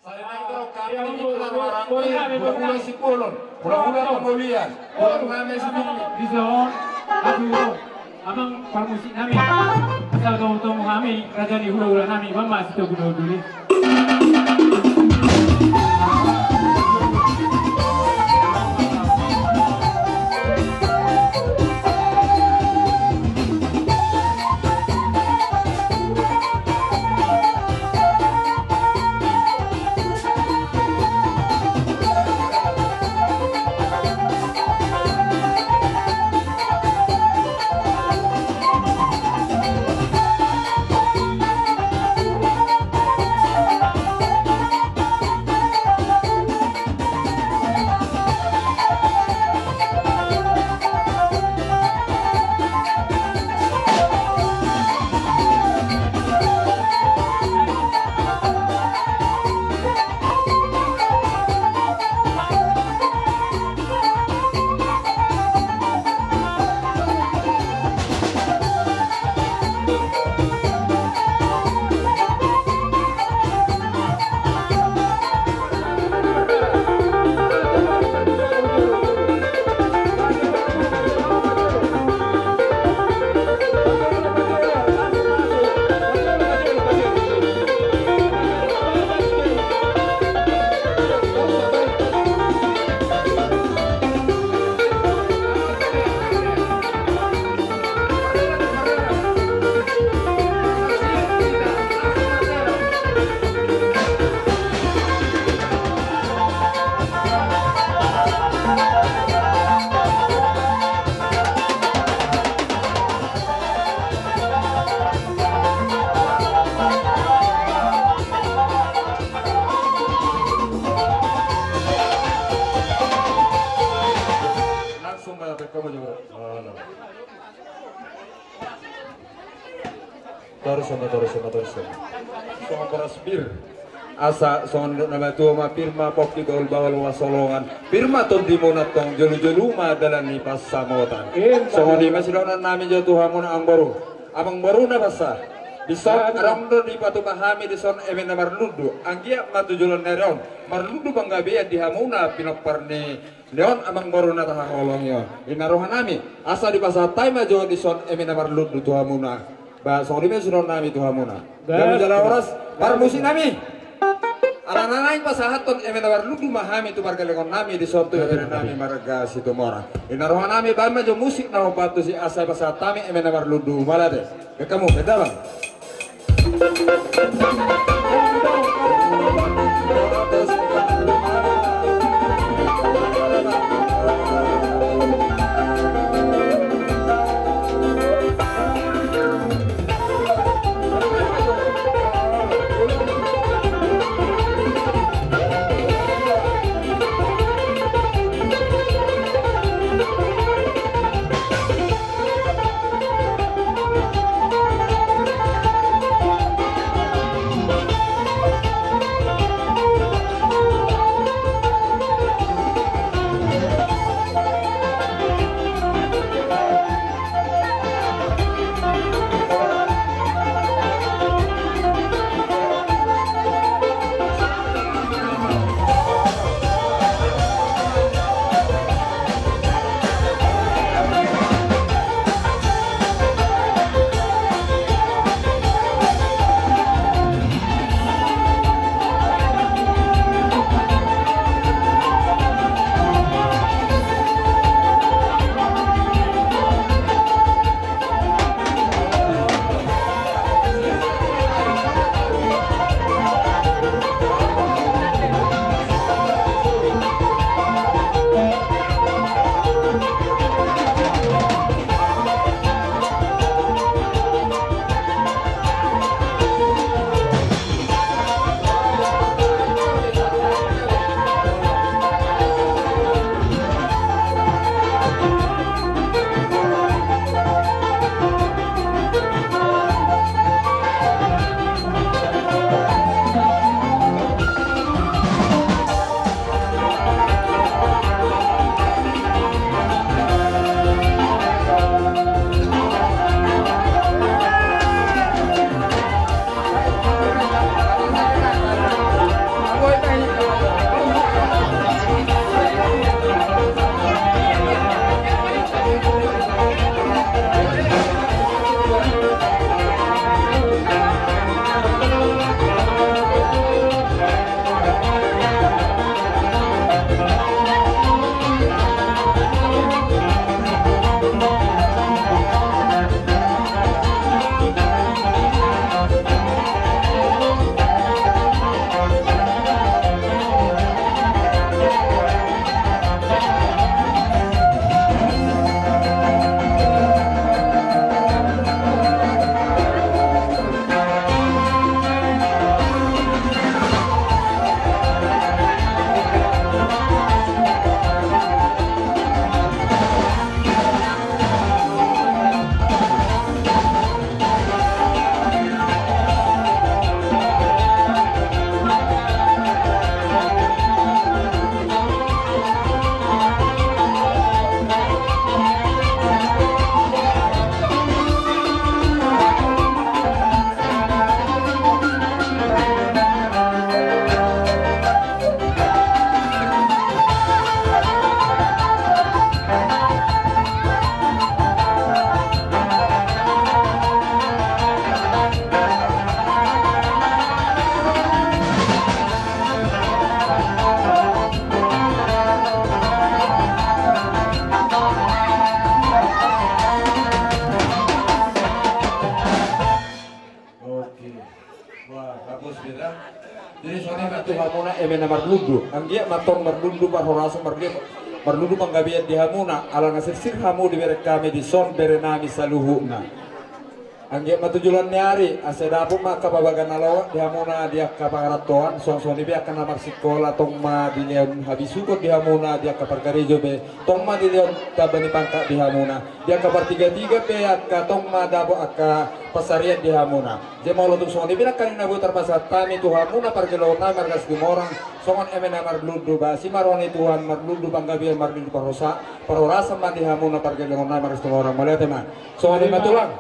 Selain itu kami dikitar orang pulau Sipulon, pulau Pemulihan, pulau Ngame Sibili. Dison, aduh, amang permusik nami, asal kamu tahu kami raja di hulu nami, mama situ gunung dulu. Songo berasbir asa songo nama tua ma firma pokti gaul bawal wasolongan firma ton dimonat tong jelu ma dalan ni pas samotan songo di masidonan nami jatuh hamun ang baru amang baru na basa bisa ramdo di patu mahami di son emen marludu anggia matujulan neron marludu banggabe di hamuna pinok parni leon amang baru na tahangolong yo inarohan nami asa di pasar taima jo di son emen marludu tu hamuna ba sori me sunon nami tu hamuna dan jala oras parmusi nami alang-alang pasahaton emen marludu mahami tu margalengon nami di son tu emen nami marga situ mora inarohan nami ba jo musik na patu si asa pasar tami emen marludu malade kamu beda bang. tami tu hamuna emena marlundu anggia matong marlundu parhorasa marlundu panggabiat di hamuna ala ngasir hamu di berek kami di son berenami saluhuna anggia matujulan nyari ase dapu maka babagan alawa di hamuna dia kapakaratoan song dibi akan namar sekolah tong ma di leon habisukot di hamuna dia kapargarejo be tong ma di leon tabani pangka di hamuna dia kapar tiga be akka tong ma dabo akka pasarian di hamuna je mau lotung song dibi kan nabu terpasat tami tu hamuna pargelona margas gumorang songon emena marludu basi maroni tuhan marludu panggabian marludu parorasa ma di hamuna pargelona margas gumorang malihat mah songon di matulang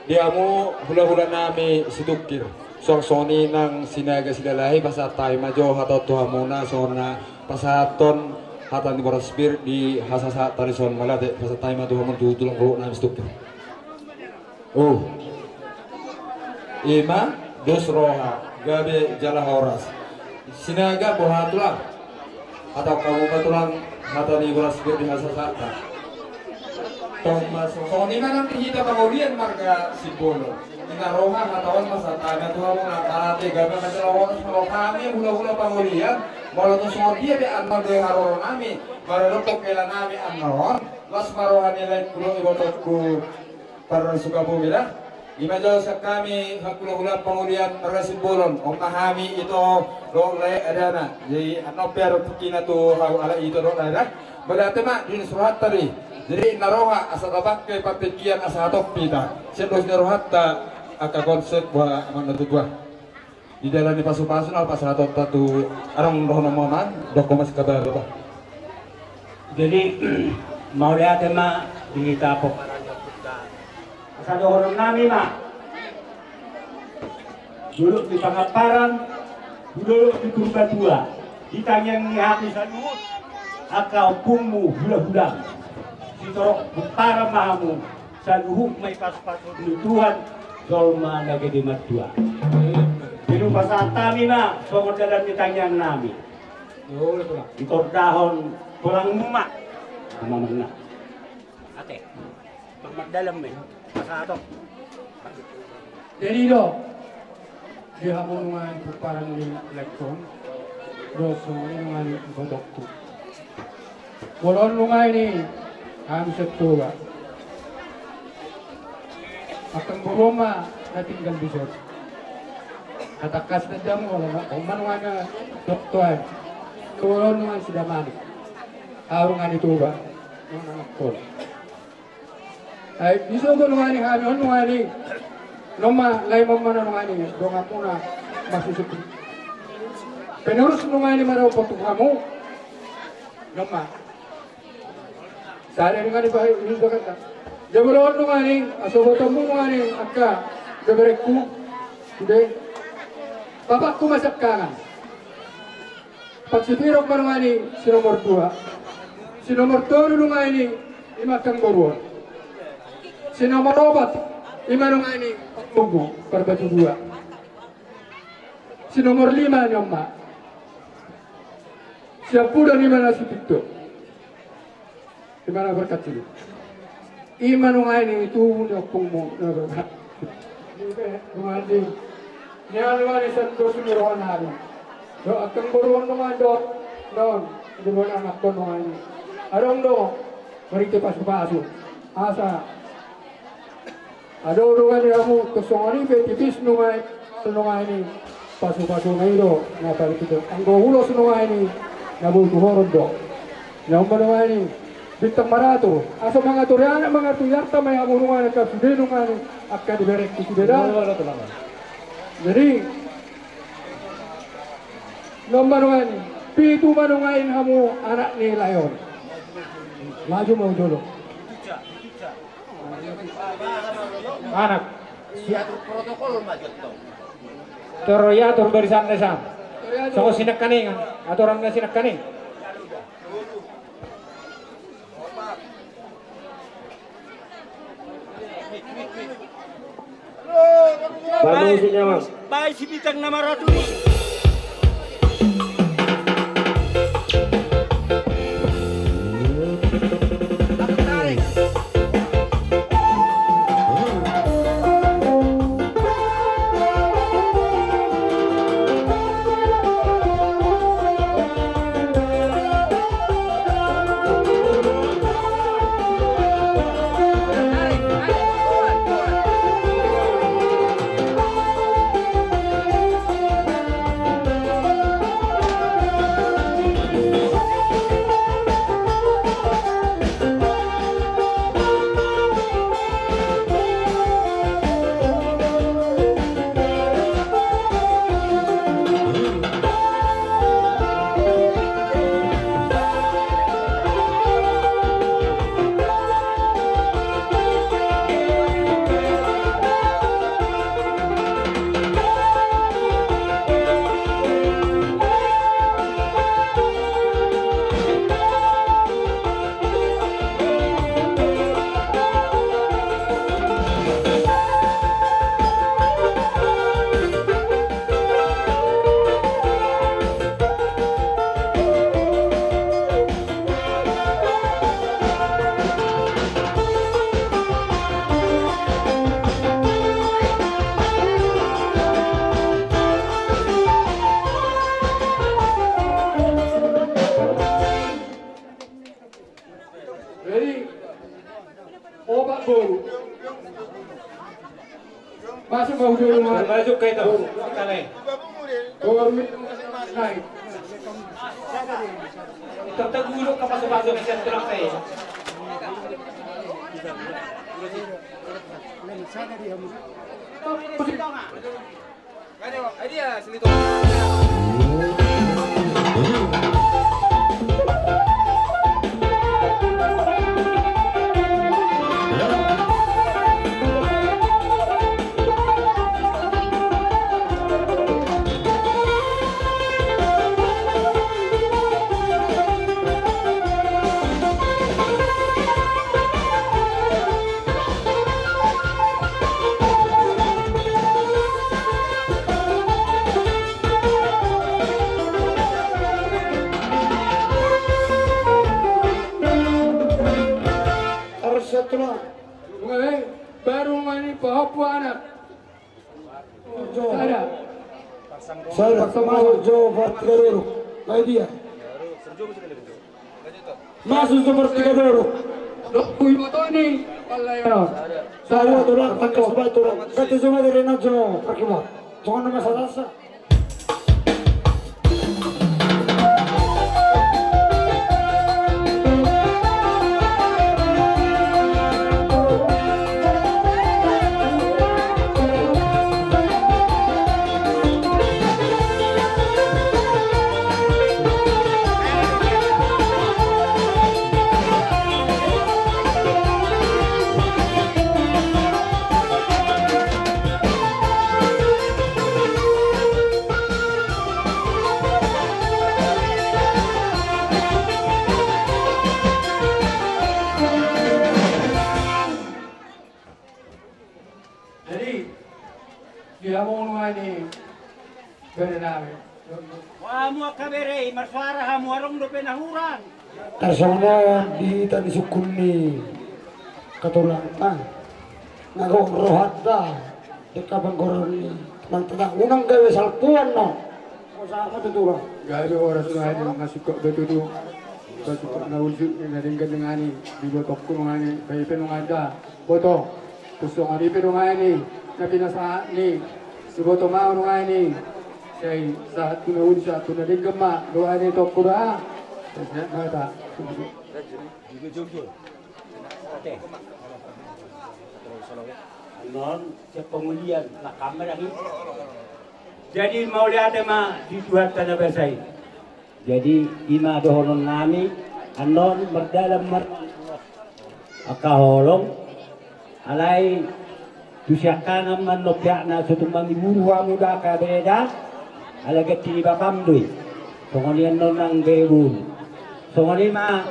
diamu hula-hula nami situkir soni nang sinaga silalahi pasatay majo hatot tuhamuna sona pasaton hatan di borasbir di hasasa tarison malate pasatay matuhamun tutulang hulu nami situkir ima dos roha gabe jala horas sinaga bohatulang atau kamu matulang hatan di borasbir di hasasa Thomas Sony na nanti kita pangulian marga Sibolo. Inaroha katawan masatana tuha mo nakalate gabi katalawan sa kami hula-hula pangulian. Mula to semua dia be anmal de haroron nami. Maralupok kailan nami annaron. Las marohan nila kulo ibototku para suka bumila. Imadyo sa kami hula-hula pangulian marga Sibolon. Ang kahami ito lolay adana. Jadi ano pero kina to ala ito ro ada. Berarti mak din surat tadi. Jadi naroha asa tabak ke patikian asa hatok pita. Sendos naroha ta aka konsep wa manatu tua. Di dalam di pasu-pasu na pas hatok tatu arang roh naman dokumen kabar ba. Jadi mau lihat ma di tapok. Asa dohon nami ma. Dulu di Pangaparan, dulu di Kurbatua. Ditanyang ni hati sanuhut. Akau pungmu hula-hula. Sitorok butara mahamu sa luhuk may paspaso ni Tuhan dolma lagi di madua. Dinu pasatami na songod dalam ditanyang nami. Itor dahon pulang mumak mamang na. Ate, pagmagdalam may pasatok. Jadi do di hamon nga parang ni elektron doso nga bodokku. Walon nga ini kami setua akan buroma na tinggal bisot katakas na jamu kung manuanga doktor kulon nga sudah mani arungan itu ba ng anak ko ay biso ko nga ni kami nga ni noma lay mamana nga ni dong ako na masusuki penurus nga ni maraw potok kamu noma Sari nga ni bahay, ini ba kata? Jabalon nga ni, asobotan mo nga ni, akka, gabarek ko, hindi. Bapak ko masak ka nga. Pagsipirok ba nga ni, sinomor 2. Sinomor 2 nga ni, imakang boruan. Sinomor 4, ima nga ni, pagmugo, parbatu 2. Sinomor 5 ni Amma. Siya pula 5 na si Pito. Di mana berkat ini? Iman nga ini itu nyokong mo na berkat. Ngandi. Niya nga ni sa to sumiroan hari. Do akang boruan nga do. Don, di mo na anak ko nga ini. Arong do, marite pasu-pasu. Asa. Ado nga ni amo kusongani betipis nga ini. Pasu-pasu nga ito. Nga palit ito. Ang gohulos nga ini. Nabutuhoron do. Naumba nga ini. Bintang marato, asa mga turyana, mga tuyarta, may amulungan at kapsidinungan at kadiberek kisibeda. Jadi, nombanungan, pitu manungain hamu anak ni layon. Maju mau dulu. Anak. Siatur protokol maju to. Toroyator barisan lesam. So sinak kaning, aturan na sinak kaning. Baik si Bitang nama Ratu ni. Masuk ke itu. Kali. Naik. Tertegulo ka pasok-pasok sa tulak tayo. Setelah baru ini Papua anak saya masuk Vertigador dia masuk seperti Gador kui moto ini saya turun tangkas baik turun kata semua dari najo perkibat jangan nama salasa dia mau ini berenang. Wah, mua kabere, marsuara hamu arong do penahuran. Tersama di tadi sukun ni katulanta nagong rohata di kabang koron ni tentang unang gawe salpuan no usaha tutura gawe oras na ini ngasih kok betutu batu kok na ulsi na ringgan ngani di botok ko ngani kay penunganda boto tusong ari penungani na pinasa ni si boto mao ngani say sa tunawin sa tunaling ma doa ni tokura mata Non sepengulian na kamera ini. Jadi mau lihat ma di suat tanah basai. Jadi ima dohonon nami anon berdalam akaholong alai tusyakan man nopiakna sutumbang iburuha muda ka beda alagat tini bakam dui. Kemudian nonang bebun. Songoni ma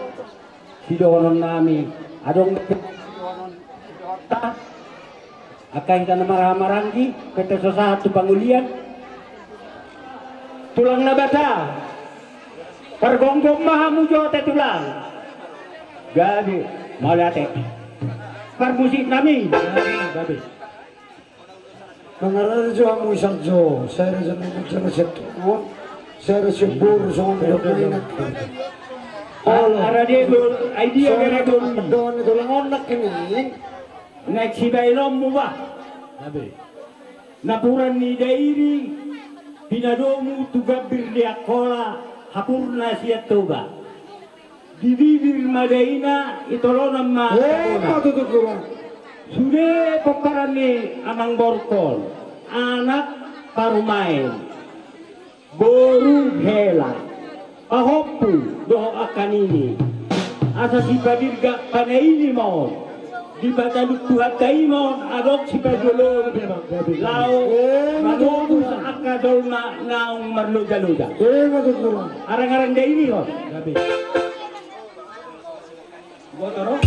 sidohonon nami adong ta akan kita marah-maranggi kita sesatu pangulian tulang nabata pergonggong mahamu jote tulang jadi malate permusik nami babi mengarah jo amu sarjo saya jangan bicara setu saya sebur sama berkelingat Ara dia idea kira don itu langonak ini next si bailom mo ba napuran ni dairi pinadomu tugabir di akola hapurna siya toba dibibir madaina itolonam ma sudah peparani amang borkol anak parumain boru hela pahopu doho akan ini asa si badirga panaini mau di bataluk Tuhan kaimon adok si padulor lau madodu sa akadol naong marluja-luja arang-arang da ini kok botoro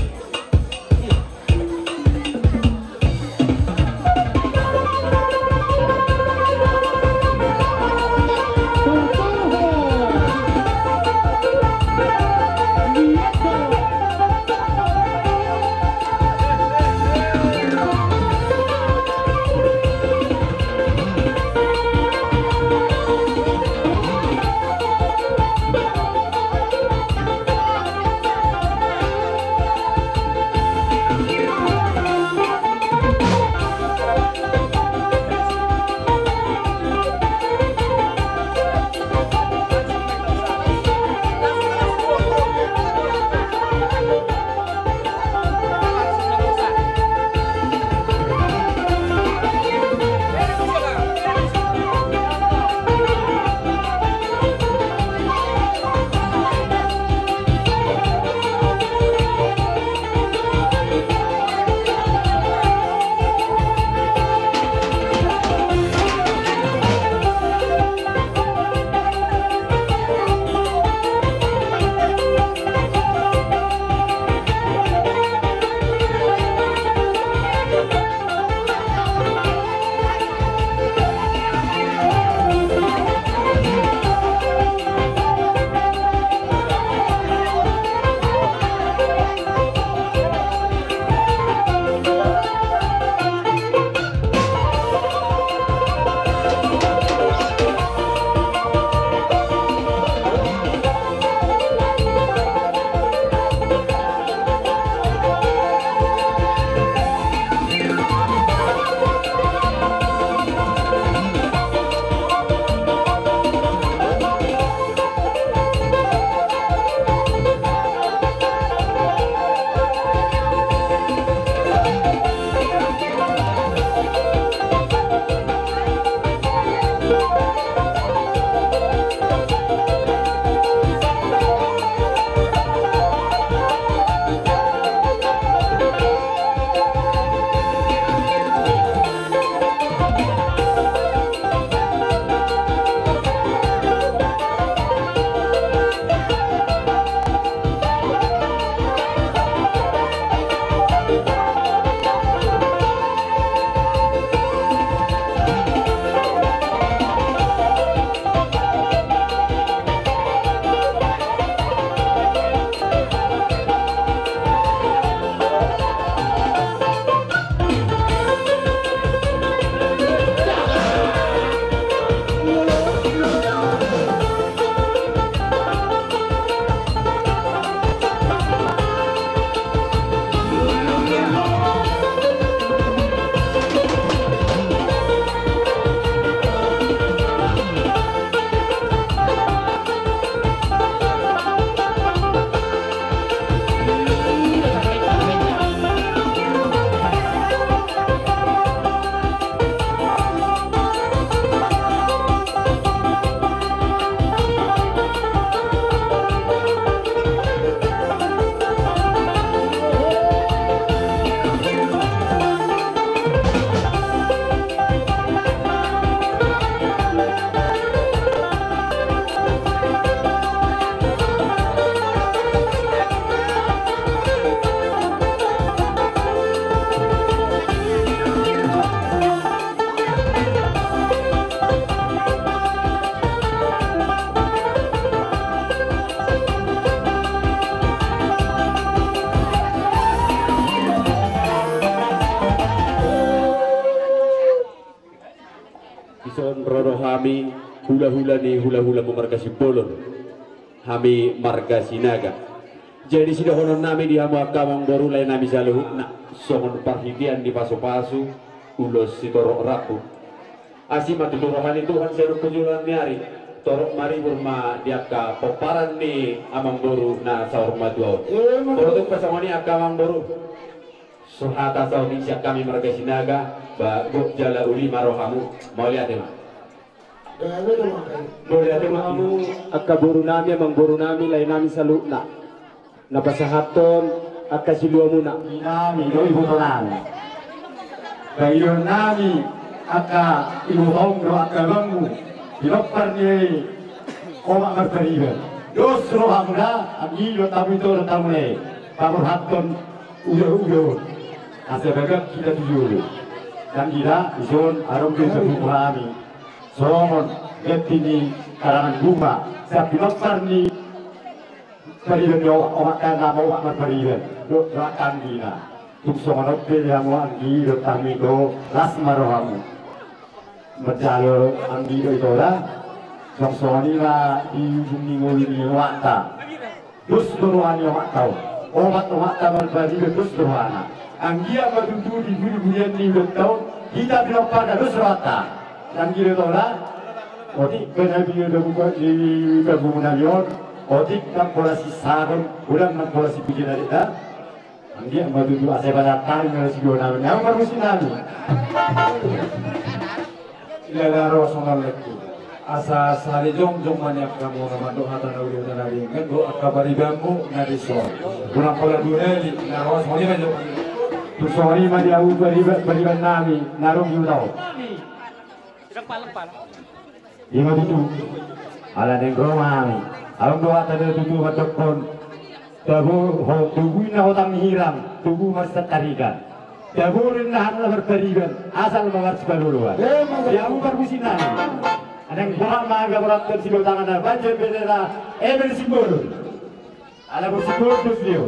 hula ni hula-hula memarkasi bolon hami markasi naga jadi sida honon nami di hamu akamang baru lain nami saluh nak songon parhibian di pasu-pasu ulos si torok rapu asima tulurahan itu kan seru kejulan nyari torok mari burma diaka poparan ni amang baru na saur maduau produk pasangoni akamang baru suhata sauni siap kami markasi naga bago jala uli marohamu mau lihat ya boleh ada kamu akka buru nami amang buru nami lain nami salukna napasahaton akka silua muna nami do ibu tonan bayo nami akka ibu hongro akka bangmu dilopar ni koma martariba dosro hamna ami do tamu to tamune pamur haton udah asabaga kita tujuh dan gila zon arom ke sebuah kami Solomon getini karangan bunga sa pinopar ni parilan yo omakan na mo wa parilan do rakan dina tuk somanot pe yang wa di do tami do las marohamu berjalo anggi do itola songsoni la di bumi ngoli wata dus doruani watau omat wata berbagi dus doruana anggi apa tutu di bumi ni do tau kita pinopar dus rata dan kira tola, otik benar dia buka di perhubungan yon, otik nak polasi sarung, ulang nak polasi bikin ada dah. Anggi ambil tu asal batang dengan si dona, yang bermusim nami. Ilah Rasulullah itu asa sari jong maniak kamu nama doa tanah uli tanah ringan doa kabari bambu nari so. Kurang pola dunia di naros moni kan jong. Tu sorry mari aku beriban nami, narung yudau. Ima tutu ala neng romang alam doa tadi tutu matokon tabu ho tubuh na hotang hiram tubuh masa tarikan tabu rendah na bertarikan asal mengarus baluluan ya bukan businan ada yang bukan maga berat tersilau tangan baca bendera emer simbol ala bersimbol terus dia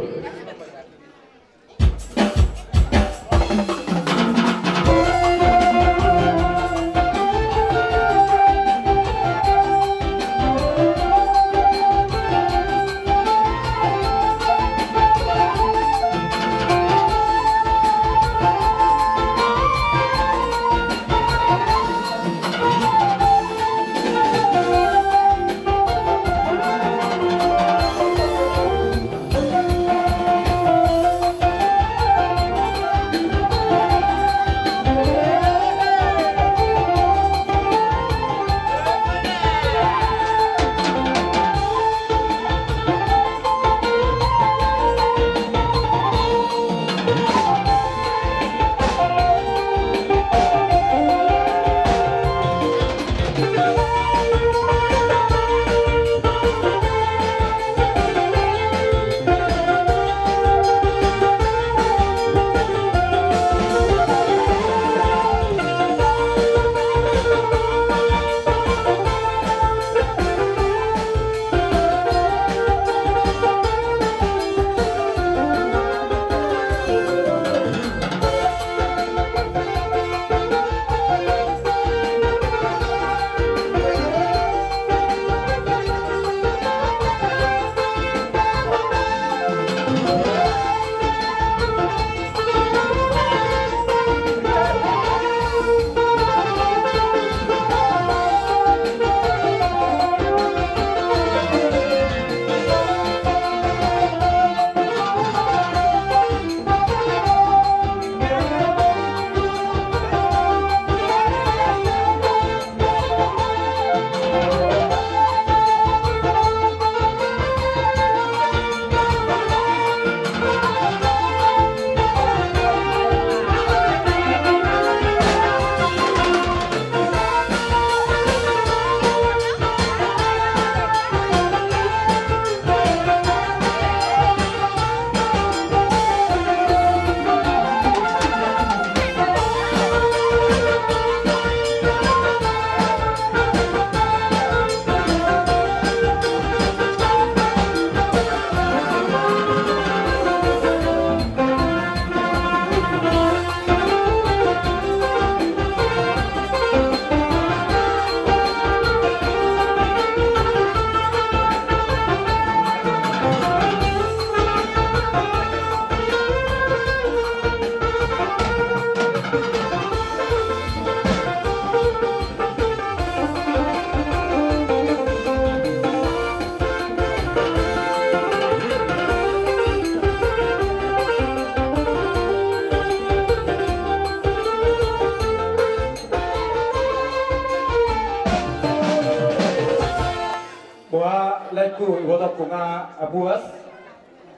Buah leku botok bunga abuas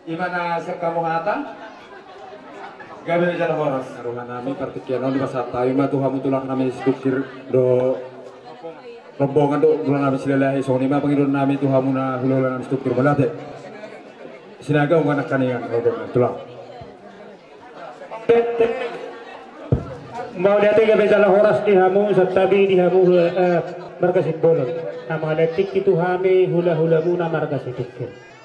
imana serkamu hata gabe jalan horas aruhan nami partikian di masa tayo matuhamu tulang nami sedukir do rombongan do bulan nami silalahi so nima pangidon nami tuhamu na hulola nami sedukir balate sinaga unganak kaningan rombongan tulang mau dati gabe jalan horas di hamu satabi di hamu markas bolon ama detik itu kami hula-hula muna markas itu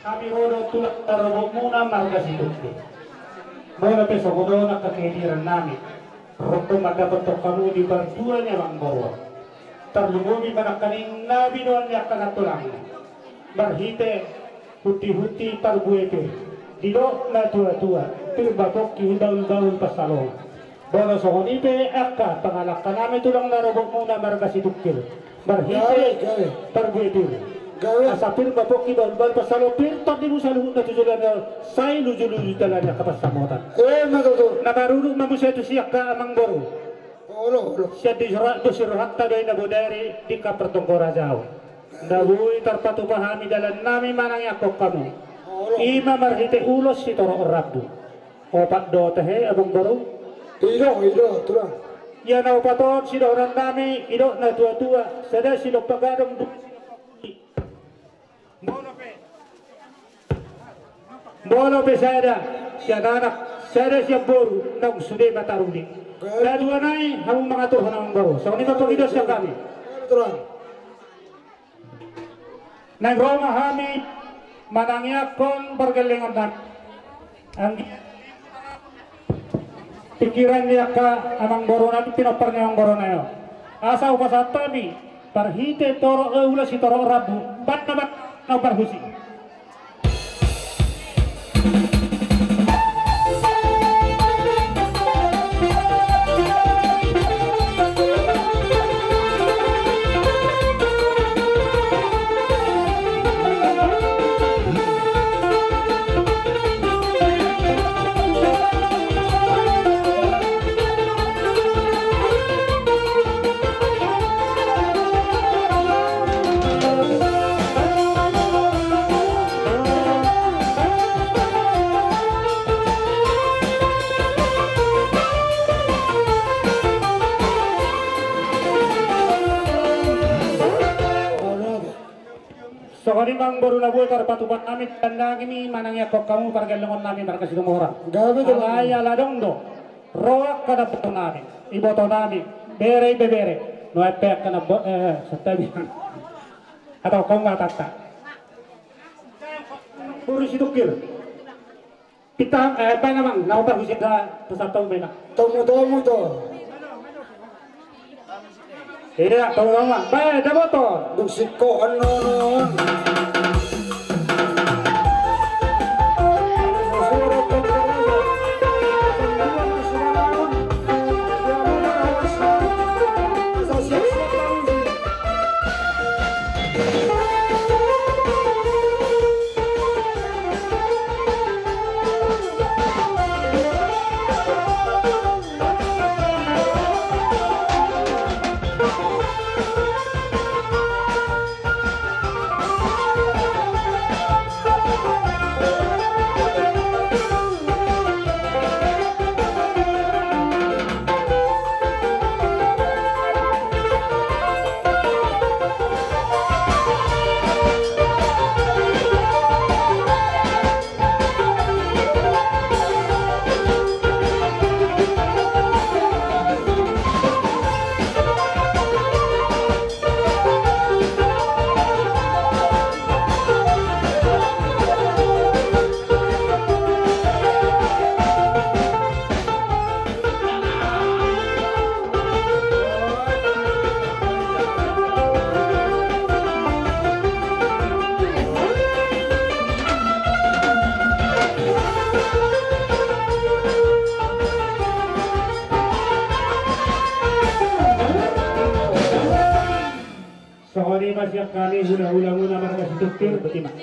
kami hono tulak tarobok muna markas itu mau peso kodo nak kehadiran nami waktu mendapat kamu di bantuannya bang bawa terlumuri pada kaning nabi doan yang kena tulang berhite huti-huti parbuete didok na tua-tua pirbatok daun-daun pasalong bono sohon ipe akka pangalak kanami tulang narobok muna markas itu berhite parbuete asapir babok daun pasalo pir tadi musaluhun na tujulan say luju-luju dalannya kapas samotan magato. nabaruru mamusa itu siyak ka amang boru Olo. siya dosirhat taday na bodari di ka pertongkora jaw nabuhi tarpatu pahami dalan nami manang yakok kamu ima marhite ulos si toro rabu opat do tehe amang boru Ido, tulang. yan na upaton si doran nami ido na tua-tua sada si pagadong Bono pe sada siya nanak sada siya boru nang sude mataruli dadua nai hamu mengatur hanang boru so ni mapagidos siya kami Tulang. nang Roma kami manangya kon pergelengan dan ang pikiran niya ka amang boru na pinopar niya ang boru na yo asa upasat kami parhite toro ula si toro rabu bat na parhusi Sokoni bang baru na buhay karpatupan namin tanda kami manangya kok kamu pargalungan namin markas itong orang. Gabi to. Alaya ladong do. Roak ka na buto namin. Iboto namin. Bere bebere. No epek ka na sa tabi. Atau kau nggak takta. Burus itu kir. Kita apa namang nautar husit na pasaptaw bena. Tomo to. Iya, tahu nama. Baik, ada motor. Duksiko ano. Masih kali hula-hula muna markas tukir betima.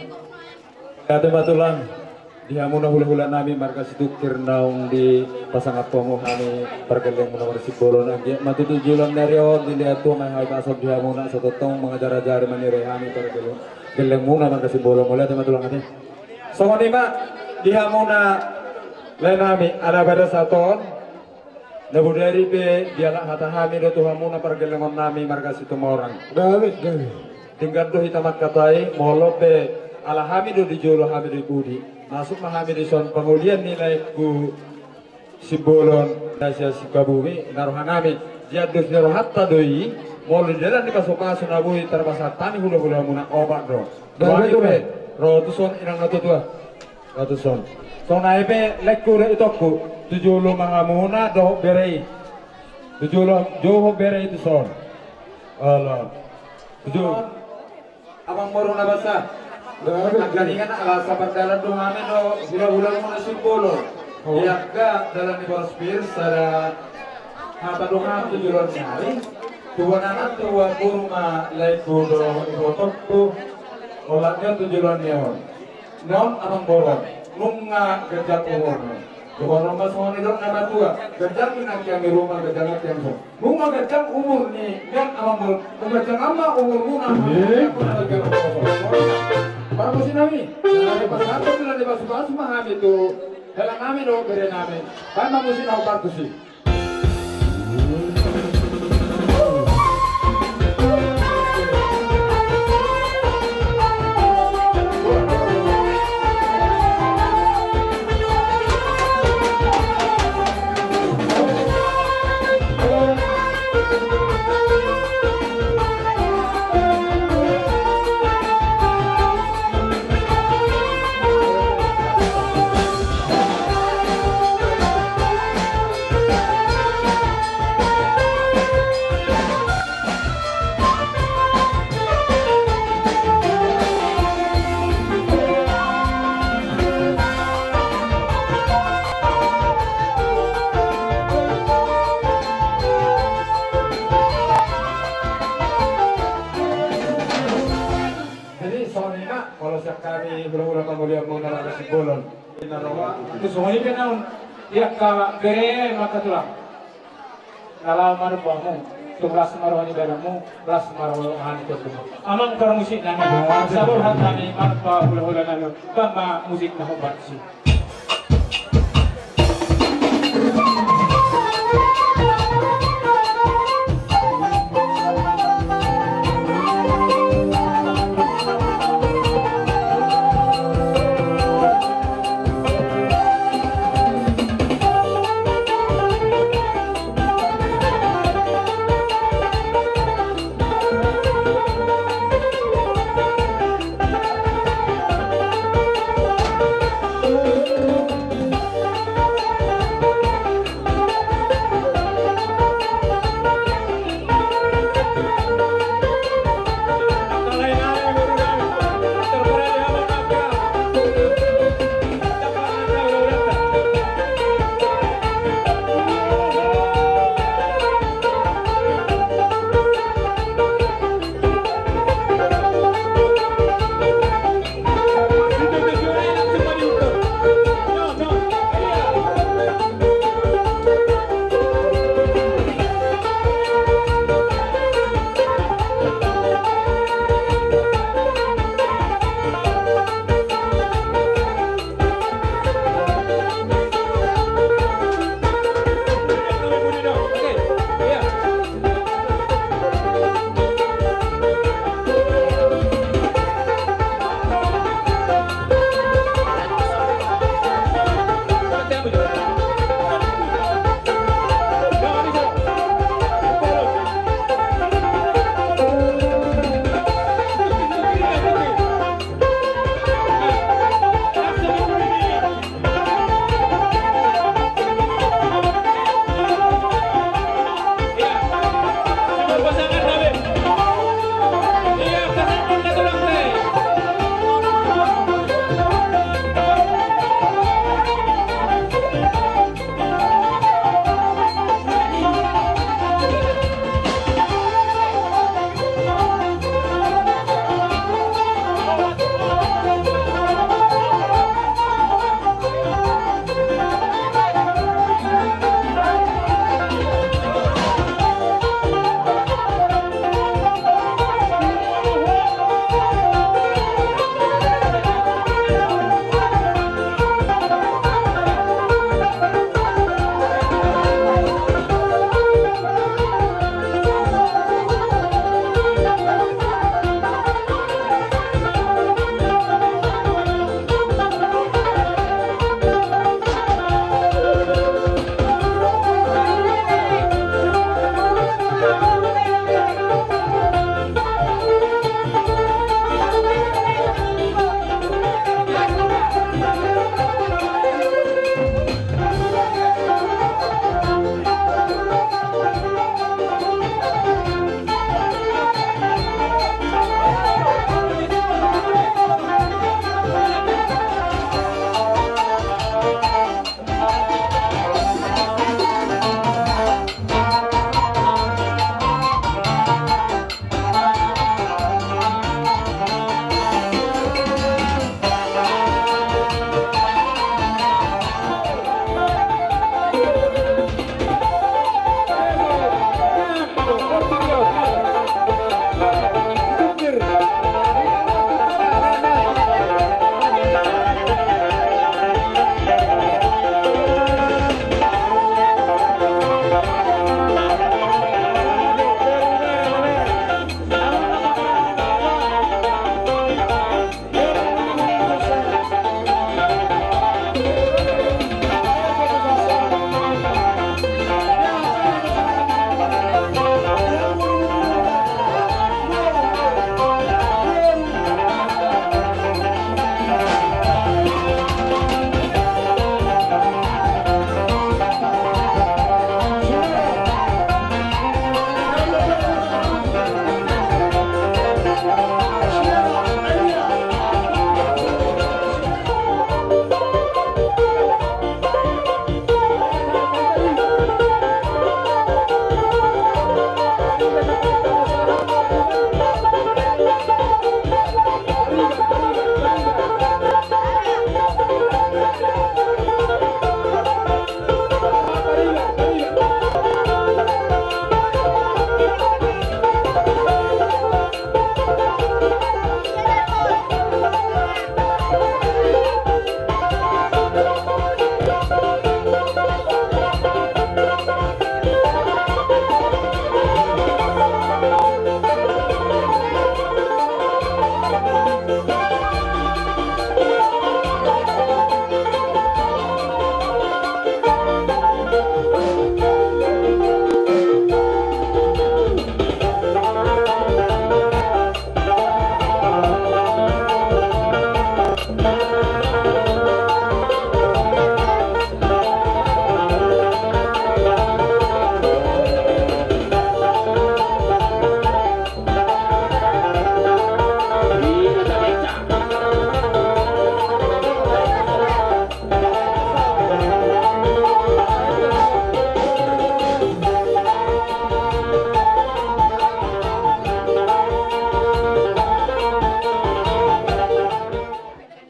Kata batulan dia muna hula-hula nami markas tukir naung di pasangat pomo kami pergeleng muna si bolon lagi matutujulan dari on dilihat tuh mai hai pasok dia muna setotong mengajar-ajar manire kami pergeleng geleng muna man kasi bolong ulit ang matulang natin. So kanima, diha muna lain nami, ada pada saton, nabudari pe, diala hatahami do Tuhan muna pergelengon nami marga situ orang. David. Tinggal do hitamat katai, molo pe, ala hami do di jolo hami do budi, masuk mahami di son pengulian nilai ku simbolon dasya sikabumi naruhan nami, jadus naruhatta doi, molo jalan di pasokaso nabui terbasa tani hula-hula muna obat do. David pe, rotuson inang natutua, rotuson. So naipe lekku re itokku tujulo mga muna do berei tujulo joho berei itu son Allah tujuh abang baru nabasa kagalingan ala sabar dalam dungan do bulan muna simbolo yakga dalam ibaspir sada hata dungan tujulo nyari tuan anak tua kurma lekku do ibotokku olatnya tujulo nyon non abang borong nunga gajah umur, bukan rumah semua ni dok nama tua, gajah minat yang di rumah gajah yang so, nunga gajah umur ni, yang amam gajah ama umur muna, para musim nami, nanti pas satu bulan di basuh basuh maham itu, helang nami dok beri nami, kan musim nak partu sih. Semuanya kan tiap bere mata tulang. Kalau mana buahmu, tu belas maruhani beramu, belas maruhani itu. Amang kalau musik nanya, sabur hatani mana hula-hula nanya, bama musik nak buat sih.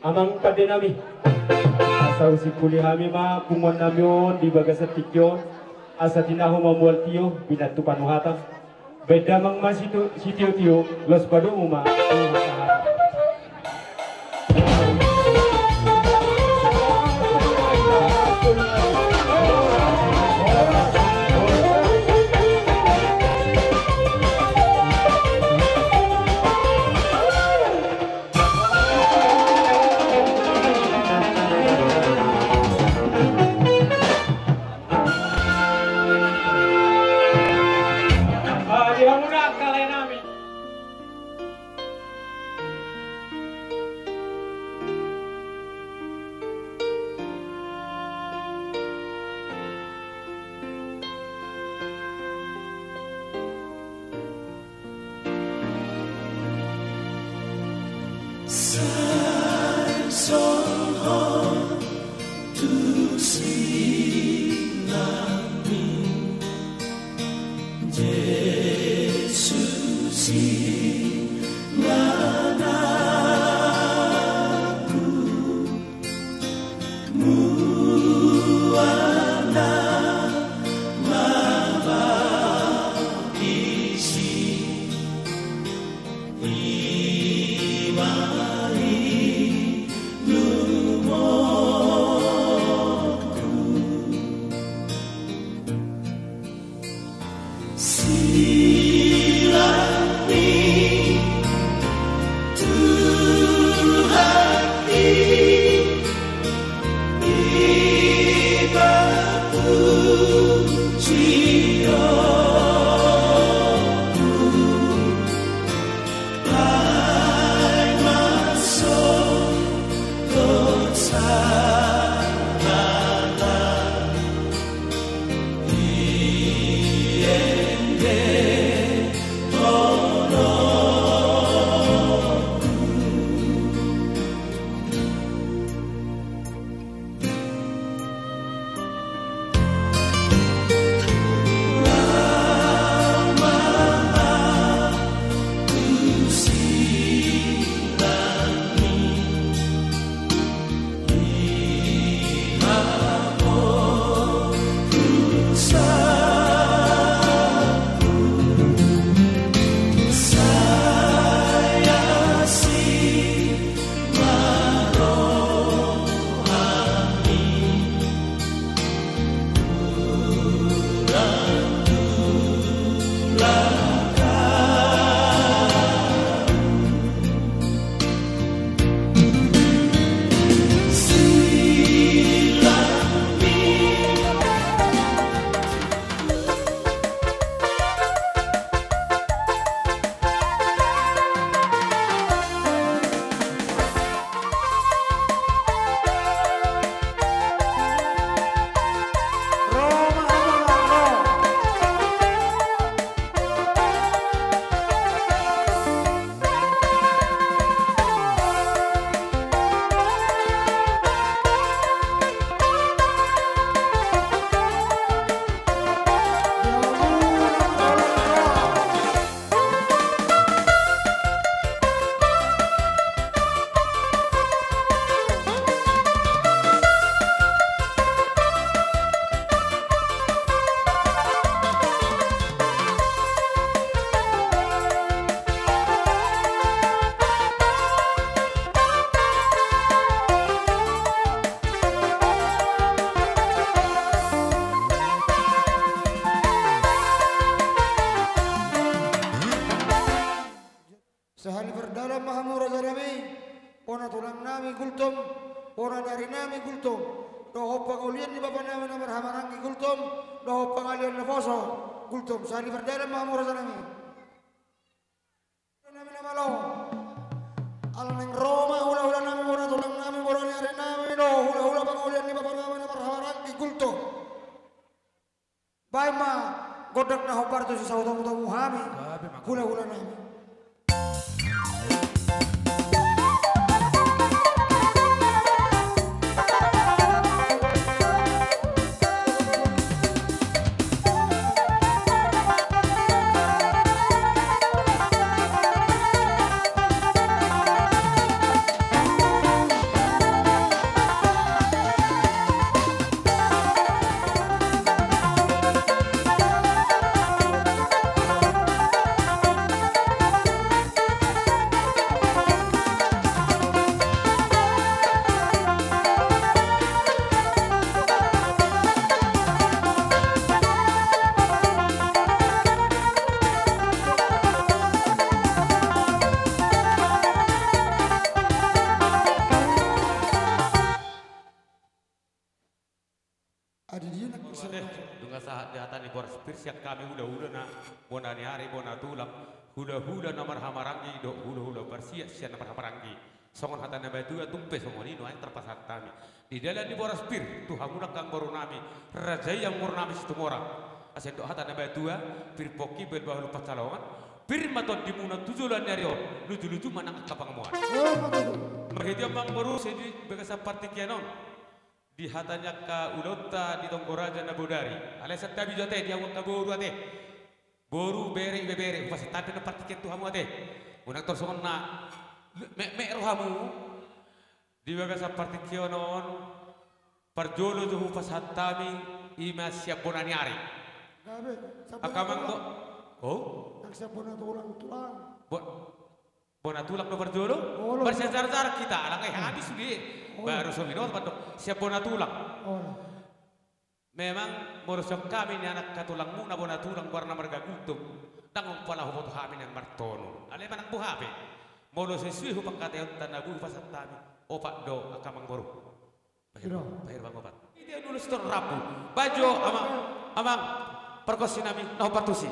amang pade nami asa usipuli kami ma pungon namyon di bagasa tikyon asa tinaho mamual tiyo binatu panuhatang beda mang masito sitio tiyo los padu uma Sehari berdalam mahamu raja nami, pona tulang nami gultum, pona dari nami gultum, doho pangaulian di bapa nami nomor hamarangi gultum, doho pangalian nafoso gultum. Sehari berdalam mahamu raja nami, nami nama lo, alang Roma hula nami pona tulang nami pona dari nami doho hula pangaulian di bapa nami nomor hamarangi gultum. Baik ma, godak na hopar tu si saudara-saudara hami, hula nami. Adi dia nak kesana. Dunga saat dihatan di bawah spir siap kami hula-hula na bona ni hari bona tulang hula-hula nomor hamarangi do hula-hula bersiap siap nomor hamarangi songon hatan na batu ya tumpe songon ini noai terpasat kami di dalam di bawah spir tuh hamunak kang baru nami raja yang mur nami situ orang asen do hatan na batu ya pir poki berbahulu pacalongan pir maton di muna tujulan nyari on lucu-lucu manang kapang muat merhidia mang baru sedi begasa parti kianon di hatanya ka ulota di Tonggoraja na bodari alias tabi jote dia wonta boru ate boru bere bebere pas tapi na partiket tu hamu ate unak tor songon na me rohamu di baga sa partikionon parjolo jo pas hatami ima siap bonaniari Gabe, akamang do oh nagsiap na tulang. bona tulang do parjolo bersejar-jar kita alang habis di baru sominot pada siap bona tulang. Memang borosok kami ni anak katulang muna bona tulang warna marga gutum. Tangong pala hubot kami yang martono. Ale manang buhabe. Molo sesuai hupang kateon tanabu pasat tami. Opak do akamang boru. Bahir bang opat. Dia dulu setor rabu. Bajo amang perkosi nami no patusi.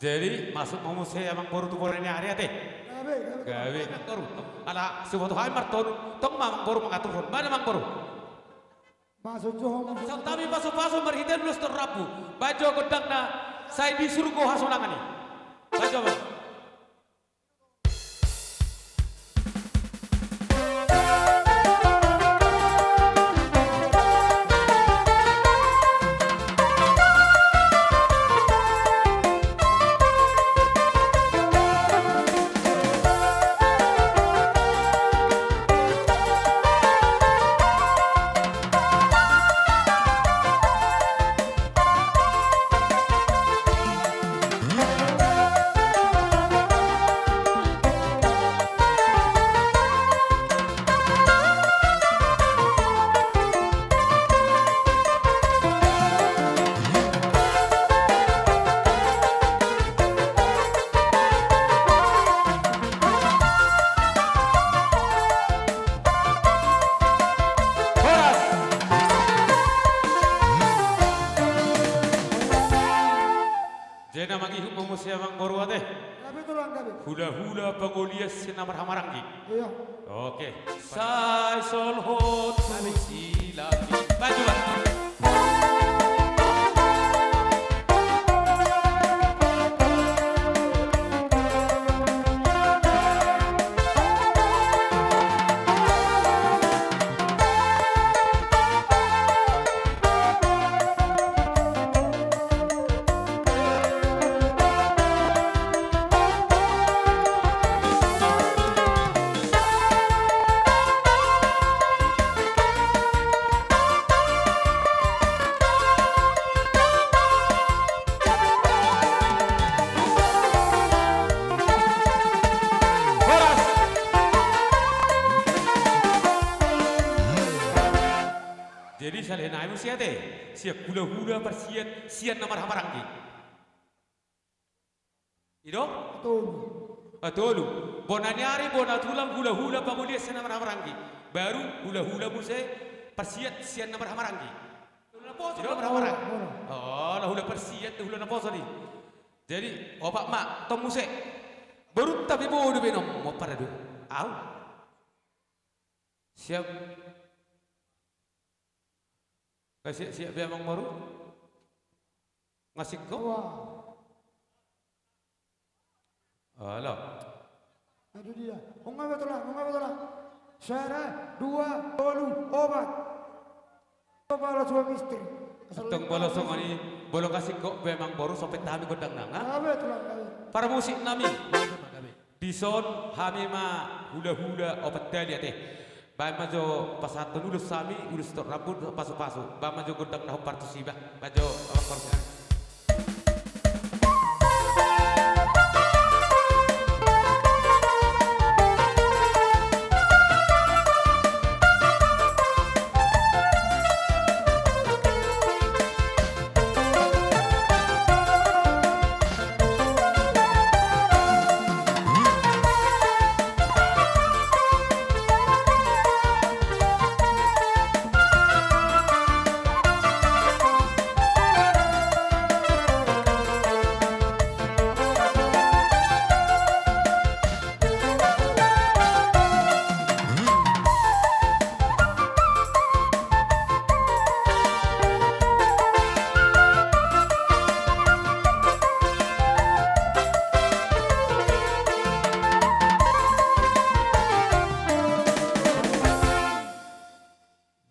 Jadi masuk mau saya emang baru tu boleh ni hari ate. Gawe kantor. Ala suatu hari marton tong mamang baru mengatur. Mana mang baru? Masuk johong. Sang kami pasu-pasu merhitan lulus terrapu. Bajo godang na saya disuruh kau hasunangan ni. Bajo bang. Jena magi hukum siamang baru ate. Gabe tulang gabe. Hula-hula pangolias sinamar hamarangi. Iya. Oke. Sai sol hot sila. Baju bang. Jadi salih naik siat siap hula-hula persiat siat nomor hamaranggi. Ido? Betul. Bonanyari bona tulang hula-hula pamulia siat nomor hamaranggi. Baru hula-hula musai persiat siat nomor hamaranggi. Hula poso nomor hamaranggi. Oh, lah hula persiat hula naposo ni. Jadi opak mak tom musai. Baru tapi bodoh benom mau pada do. Au. Siap. Siap biamang baru ngasih kau. Alah. Itu dia. Unga betul lah. Syara 2 bolu obat. Kepala suami istri. Tong bolo songoni bolo kasih kok memang baru sampai kami godang nanga. Betul lah. Para musik nami. Dison hami ma hula obat tadi teh. Baik majo pasat tulus sami urus tok rambut pasu-pasu. Ba majo godang nah partusiba. Majo korban.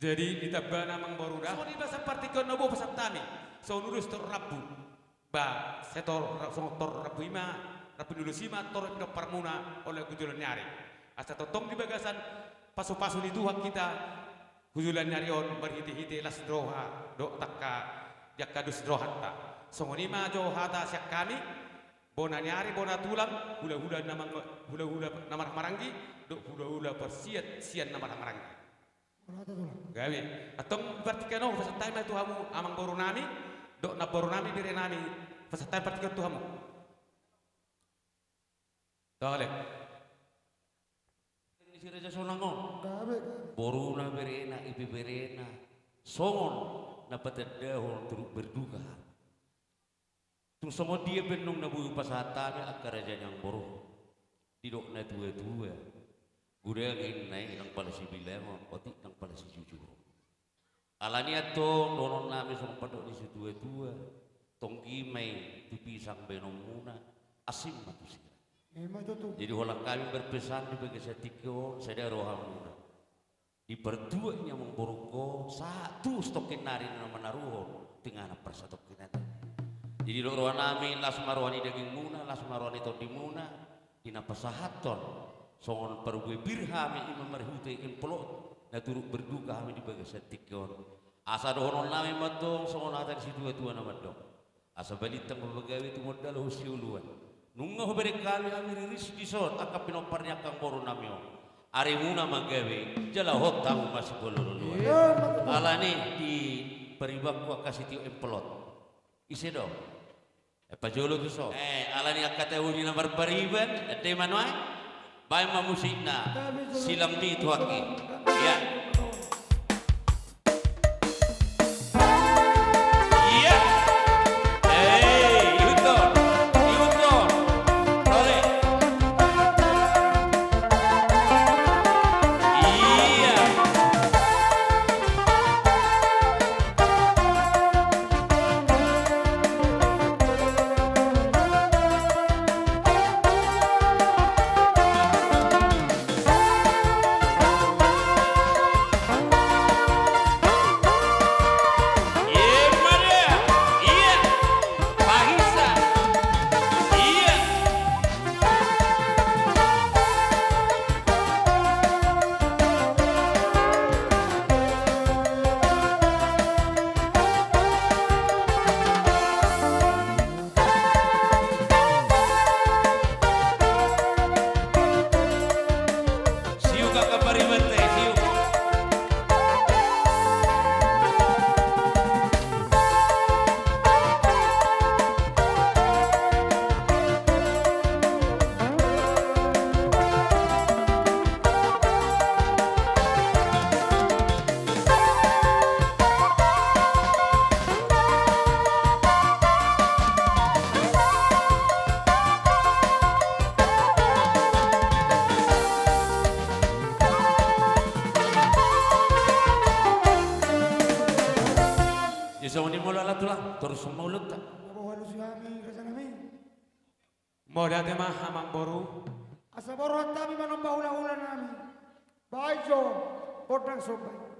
Jadi kita bana mang boruda. So di bahasa partikel nobo pasat tani. So nurus tor rabu. Ba setor tor rabu ima, rabu nurus ima tor ino parmuna oleh kujulan nyari. Asa totong di bagasan pasu-pasu di tuhan kita. Kujulan nyari on berhiti-hiti las droha do takka jakadus drohatta. So ngonima jo hata siak kami. Bona nyari bona tulang hula-hula nama marangi do hula-hula persiat sian nama marangi. Gawe atong vertikano pasatay ma tuhamu amang boru nami do na boru nami dire nami pasatay vertikano tuhamu dole ini si Raja Sonangon boru na berena ipi berena songon na patadahon turut berduka tung songon dia benung na buyu pasatay akar raja yang boru didok na tua-tua Gudang ini yang paling si bilang, otik yang paling si jujur. Alani atong donon nami song padok di situ dua, tongki mai dipisang benomuna asim manusia. Jadi orang kami berpesan di bagi setiko saya rohamuna. Di berduanya memboroko satu stokin nari nama naruhon dengan persatokin itu. Jadi rohan nami las marwani daging muna, las marwani tondimuna, dina pasahaton. Songon perwe birhami imam merhute implot na turut berduka kami di bagai setikon asa dohonon nami matong songon atar si dua nama dong asa balitang berbagawi itu modal husiuluan nunggu beri kami riris di son akap pinoparnya kang boru nami arimuna magawi jala hotamu masih boluluan alani di peribakku kasih tiu implot isi dong pajolo tu so alani akate uni nomor pariban ade manuai Baik musikna silang di tuaki ya iya yuton boleh iya terus mulut tak Bawa halusi kami, rasa kami. Mau dati mah amang boru Asa borohan kami manambah hula-hula nami. Baijo, podang sobai.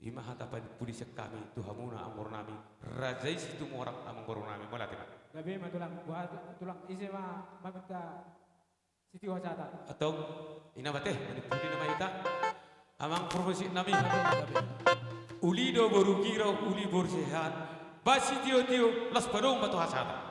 Ima hatapan pulis kami tuhamuna amor nami rajai situ morak amor baru nami malatina. Gabi matulang buat tulang isi ma mamita siti wacata. Atau ina bateh manipuli nama ita amang promosi nami. Uli do baru kira uli baru sehat. Basi tio las padong batu hasata.